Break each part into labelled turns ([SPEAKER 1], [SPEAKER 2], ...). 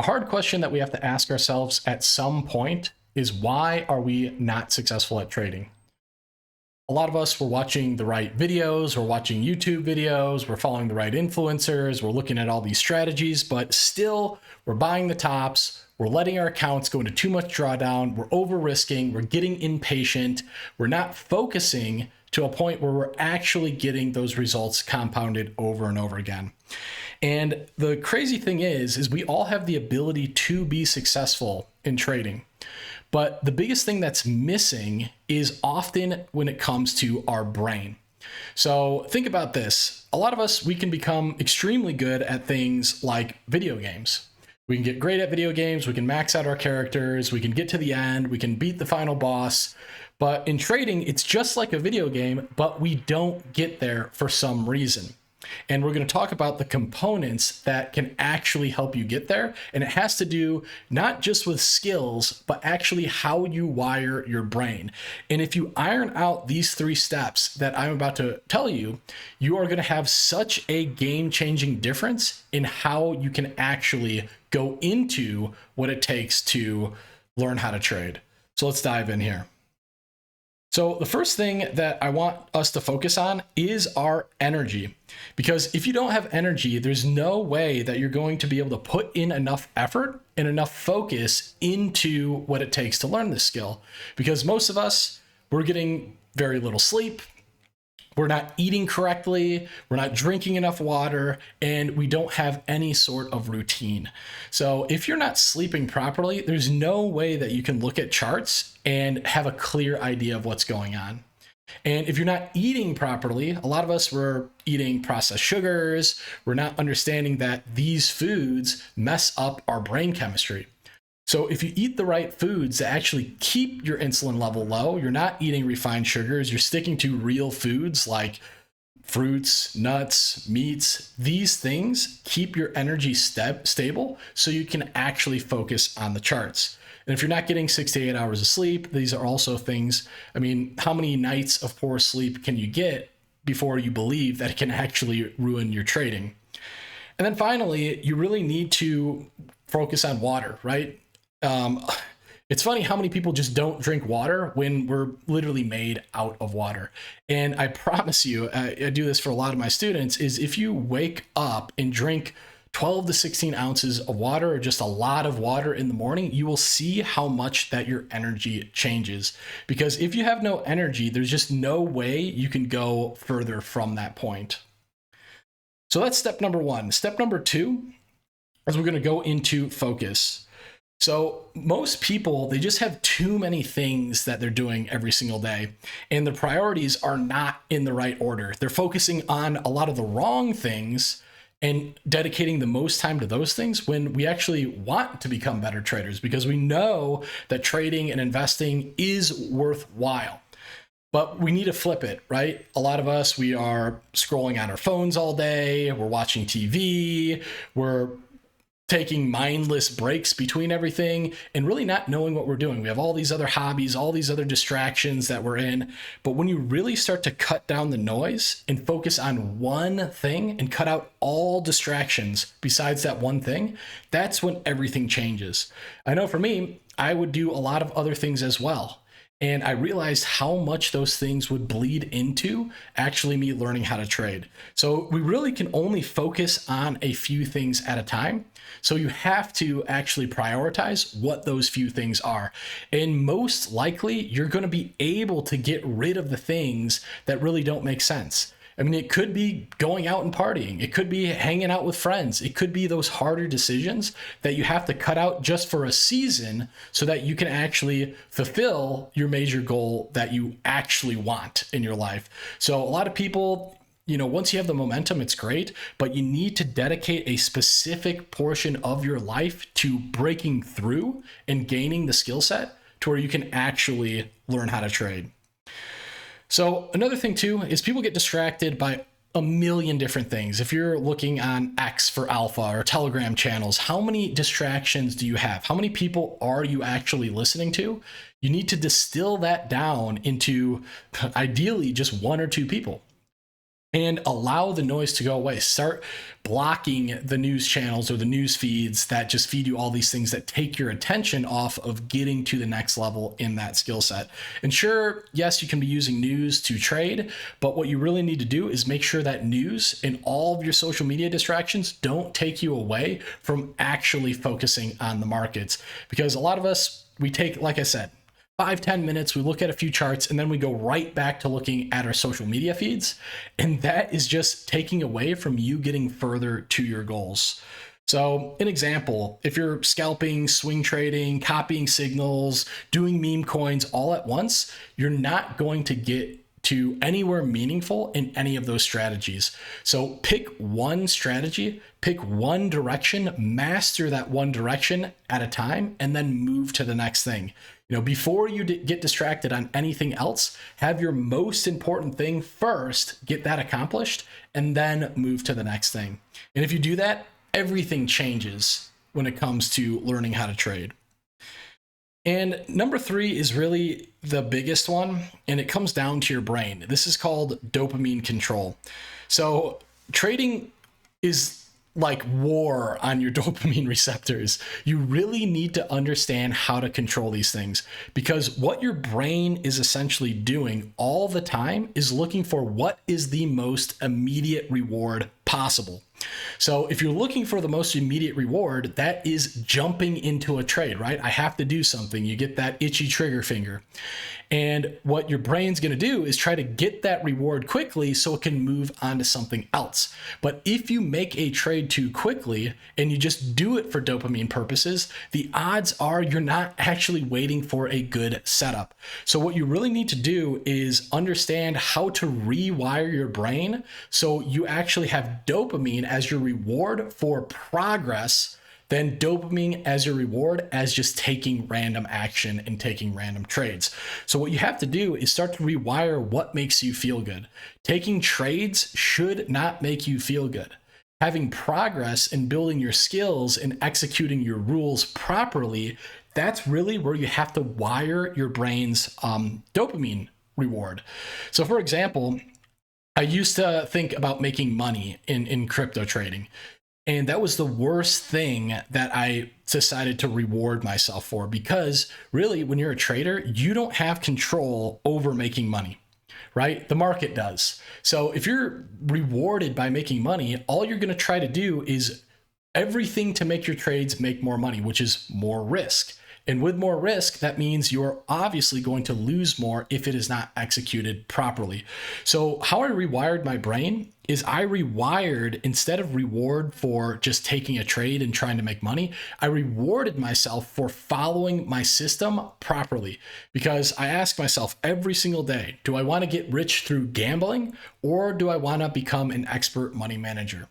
[SPEAKER 1] A hard question that we have to ask ourselves at some point is, why are we not successful at trading? A lot of us, we're watching the right videos, we're watching YouTube videos, we're following the right influencers, we're looking at all these strategies, but still we're buying the tops, we're letting our accounts go into too much drawdown, we're over risking, we're getting impatient, we're not focusing to a point where we're actually getting those results compounded over and over again. And the crazy thing is we all have the ability to be successful in trading. But the biggest thing that's missing is often when it comes to our brain. So think about this. A lot of us, we can become extremely good at things like video games. We can get great at video games. We can max out our characters. We can get to the end. We can beat the final boss. But in trading, it's just like a video game, but we don't get there for some reason. And we're going to talk about the components that can actually help you get there. And it has to do not just with skills, but actually how you wire your brain. And if you iron out these 3 steps that I'm about to tell you, you are going to have such a game-changing difference in how you can actually go into what it takes to learn how to trade. So let's dive in here. So the first thing that I want us to focus on is our energy, because if you don't have energy, there's no way that you're going to be able to put in enough effort and enough focus into what it takes to learn this skill. Because most of us, we're getting very little sleep. We're not eating correctly, we're not drinking enough water, and we don't have any sort of routine. So if you're not sleeping properly, there's no way that you can look at charts and have a clear idea of what's going on. And if you're not eating properly, a lot of us, we're eating processed sugars, we're not understanding that these foods mess up our brain chemistry. So if you eat the right foods that actually keep your insulin level low, you're not eating refined sugars, you're sticking to real foods like fruits, nuts, meats, these things keep your energy stable so you can actually focus on the charts. And if you're not getting 6 to 8 hours of sleep, these are also things, I mean, how many nights of poor sleep can you get before you believe that it can actually ruin your trading? And then finally, you really need to focus on water, right? It's funny how many people just don't drink water when we're literally made out of water. And I promise you, I do this for a lot of my students, is if you wake up and drink 12 to 16 ounces of water, or just a lot of water in the morning, you will see how much that your energy changes. Because if you have no energy, there's just no way you can go further from that point. So that's step number 1. Step number 2 is we're going to go into focus. So most people, they just have too many things that they're doing every single day, and their priorities are not in the right order. They're focusing on a lot of the wrong things and dedicating the most time to those things when we actually want to become better traders, because we know that trading and investing is worthwhile. But we need to flip it, right? A lot of us, we are scrolling on our phones all day, we're watching TV, we're taking mindless breaks between everything and really not knowing what we're doing. We have all these other hobbies, all these other distractions that we're in. But when you really start to cut down the noise and focus on one thing and cut out all distractions besides that one thing, that's when everything changes. I know for me, I would do a lot of other things as well. And I realized how much those things would bleed into actually me learning how to trade. So we really can only focus on a few things at a time. So you have to actually prioritize what those few things are. And most likely, you're going to be able to get rid of the things that really don't make sense. I mean, it could be going out and partying. It could be hanging out with friends. It could be those harder decisions that you have to cut out just for a season so that you can actually fulfill your major goal that you actually want in your life. So a lot of people, you know, once you have the momentum, it's great, but you need to dedicate a specific portion of your life to breaking through and gaining the skill set to where you can actually learn how to trade. So another thing too is people get distracted by a million different things. If you're looking on X for alpha or Telegram channels, how many distractions do you have? How many people are you actually listening to? You need to distill that down into ideally just 1 or 2 people. and allow the noise to go away. Start blocking the news channels or the news feeds that just feed you all these things that take your attention off of getting to the next level in that skill set. And sure, yes, you can be using news to trade, but what you really need to do is make sure that news and all of your social media distractions don't take you away from actually focusing on the markets. Because a lot of us, we take, like I said, 5-10 minutes, we look at a few charts, and then we go right back to looking at our social media feeds. And that is just taking away from you getting further to your goals. So an example, if you're scalping, swing trading, copying signals, doing meme coins all at once, you're not going to get to anywhere meaningful in any of those strategies. So pick one strategy, pick one direction, master that one direction at a time, and then move to the next thing. Before you get distracted on anything else, have your most important thing first, get that accomplished, and then move to the next thing. And if you do that, everything changes when it comes to learning how to trade. And number 3 is really the biggest one, and it comes down to your brain. This is called dopamine control. So trading is like war on your dopamine receptors. You really need to understand how to control these things, because what your brain is essentially doing all the time is looking for what is the most immediate reward possible. So if you're looking for the most immediate reward, that is jumping into a trade, right? I have to do something. You get that itchy trigger finger. And what your brain's going to do is try to get that reward quickly so it can move on to something else. But if you make a trade too quickly and you just do it for dopamine purposes, the odds are you're not actually waiting for a good setup. So what you really need to do is understand how to rewire your brain so you actually have dopamine as your reward for progress, then dopamine as your reward as just taking random action and taking random trades. So what you have to do is start to rewire what makes you feel good. Taking trades should not make you feel good. Having progress and building your skills and executing your rules properly, that's really where you have to wire your brain's dopamine reward. So for example, I used to think about making money in crypto trading. And that was the worst thing that I decided to reward myself for, because really, when you're a trader, you don't have control over making money, right? The market does. So if you're rewarded by making money, all you're going to try to do is everything to make your trades make more money, which is more risk. And with more risk, that means you're obviously going to lose more if it is not executed properly. So how I rewired my brain is I rewired, instead of reward for just taking a trade and trying to make money, I rewarded myself for following my system properly. Because I ask myself every single day, do I want to get rich through gambling, or do I want to become an expert money manager?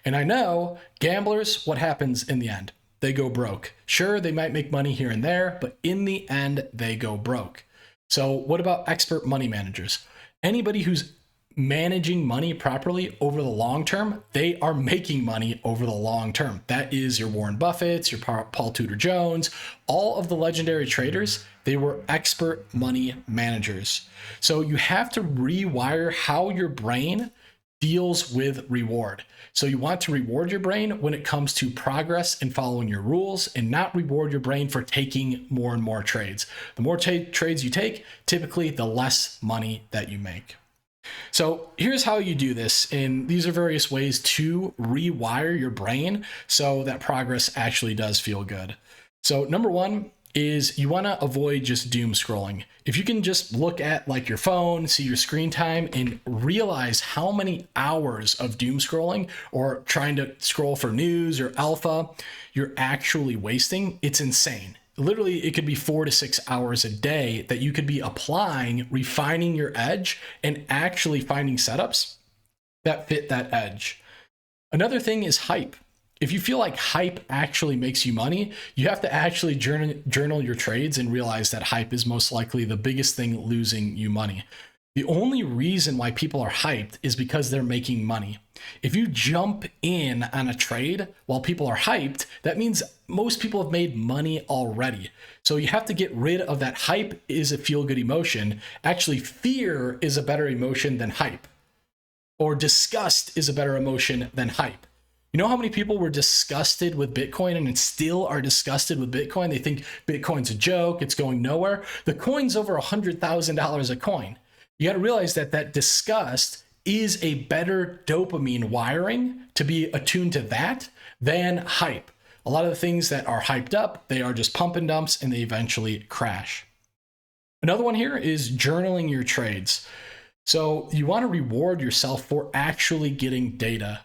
[SPEAKER 1] And I know gamblers, what happens in the end? They go broke. Sure, they might make money here and there, but in the end, they go broke. So what about expert money managers? Anybody who's managing money properly over the long term, they are making money over the long term. That is your Warren Buffetts, your Paul Tudor Jones, all of the legendary traders, they were expert money managers. So you have to rewire how your brain deals with reward. So you want to reward your brain when it comes to progress and following your rules, and not reward your brain for taking more and more trades. The more trades you take, typically the less money that you make. So here's how you do this, and these are various ways to rewire your brain so that progress actually does feel good. So number 1 is you want to avoid just doom scrolling. If you can just look at like your phone, see your screen time, and realize how many hours of doom scrolling or trying to scroll for news or alpha you're actually wasting, it's insane. Literally, it could be 4 to 6 hours a day that you could be applying, refining your edge, and actually finding setups that fit that edge. Another thing is hype. If you feel like hype actually makes you money, you have to actually journal your trades and realize that hype is most likely the biggest thing losing you money. The only reason why people are hyped is because they're making money. If you jump in on a trade while people are hyped, that means most people have made money already. So you have to get rid of that. Hype is a feel-good emotion. Actually, fear is a better emotion than hype. Or disgust is a better emotion than hype. You know how many people were disgusted with Bitcoin and still are disgusted with Bitcoin? They think Bitcoin's a joke, it's going nowhere. The coin's over $100,000 a coin. You got to realize that that disgust is a better dopamine wiring to be attuned to that than hype. A lot of the things that are hyped up, they are just pump and dumps and they eventually crash. Another one here is journaling your trades. So you want to reward yourself for actually getting data.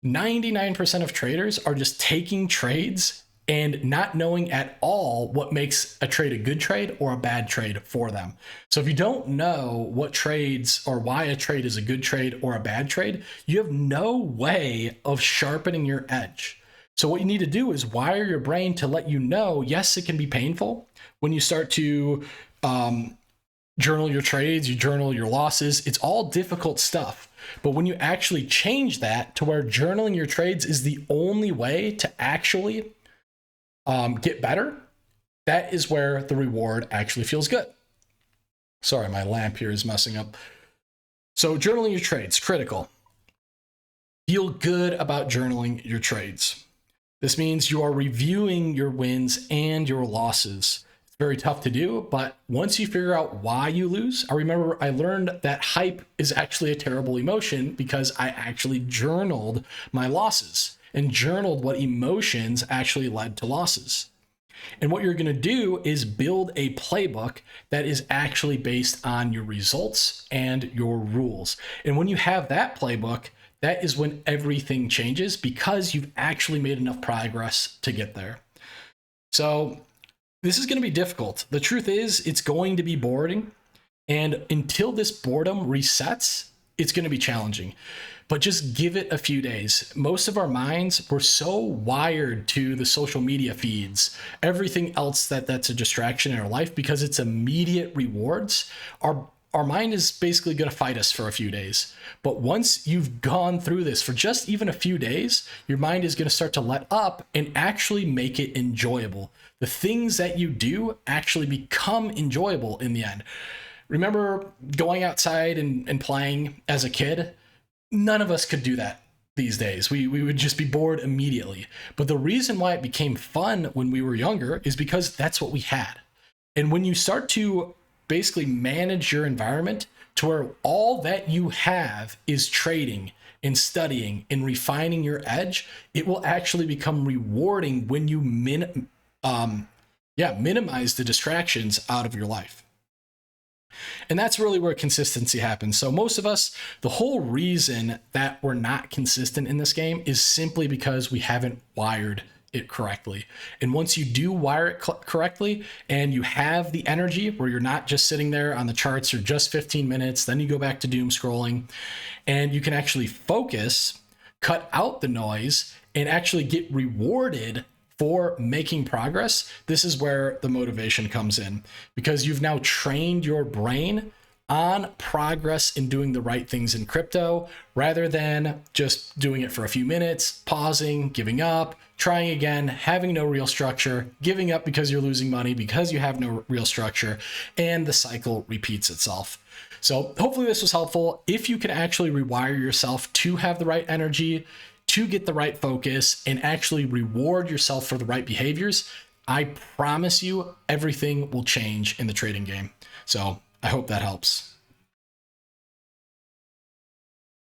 [SPEAKER 1] 99% of traders are just taking trades and not knowing at all what makes a trade a good trade or a bad trade for them. So if you don't know what trades or why a trade is a good trade or a bad trade, you have no way of sharpening your edge. So what you need to do is wire your brain to let you know, yes, it can be painful when you start to journal your trades, you journal your losses. It's all difficult stuff. But when you actually change that to where journaling your trades is the only way to actually get better, that is where the reward actually feels good. Sorry, my lamp here is messing up. So journaling your trades, critical. Feel good about journaling your trades. This means you are reviewing your wins and your losses. It's very tough to do, but once you figure out why you lose, I remember I learned that hype is actually a terrible emotion because I actually journaled my losses and journaled what emotions actually led to losses. And what you're going to do is build a playbook that is actually based on your results and your rules. And when you have that playbook, that is when everything changes because you've actually made enough progress to get there. So this is going to be difficult. The truth is, it's going to be boring. And until this boredom resets, it's going to be challenging. But just give it a few days. Most of our minds, we're so wired to the social media feeds, everything else that's a distraction in our life because it's immediate rewards. Our mind is basically going to fight us for a few days. But once you've gone through this for just even a few days, your mind is going to start to let up and actually make it enjoyable. The things that you do actually become enjoyable in the end. Remember going outside and playing as a kid? None of us could do that these days. We would just be bored immediately. But the reason why it became fun when we were younger is because that's what we had. And when you start to basically manage your environment to where all that you have is trading and studying and refining your edge, it will actually become rewarding when you minimize the distractions out of your life. And that's really where consistency happens. So most of us, the whole reason that we're not consistent in this game is simply because we haven't wired it correctly. And once you do wire it correctly and you have the energy where you're not just sitting there on the charts for just 15 minutes, then you go back to doom scrolling and you can actually focus, cut out the noise, and actually get rewarded for making progress. This is where the motivation comes in because you've now trained your brain on progress in doing the right things in crypto rather than just doing it for a few minutes, pausing, giving up, trying again, having no real structure, giving up because you're losing money because you have no real structure, and the cycle repeats itself. So hopefully this was helpful. If you can actually rewire yourself to have the right energy, to get the right focus, and actually reward yourself for the right behaviors, I promise you everything will change in the trading game. So I hope that helps.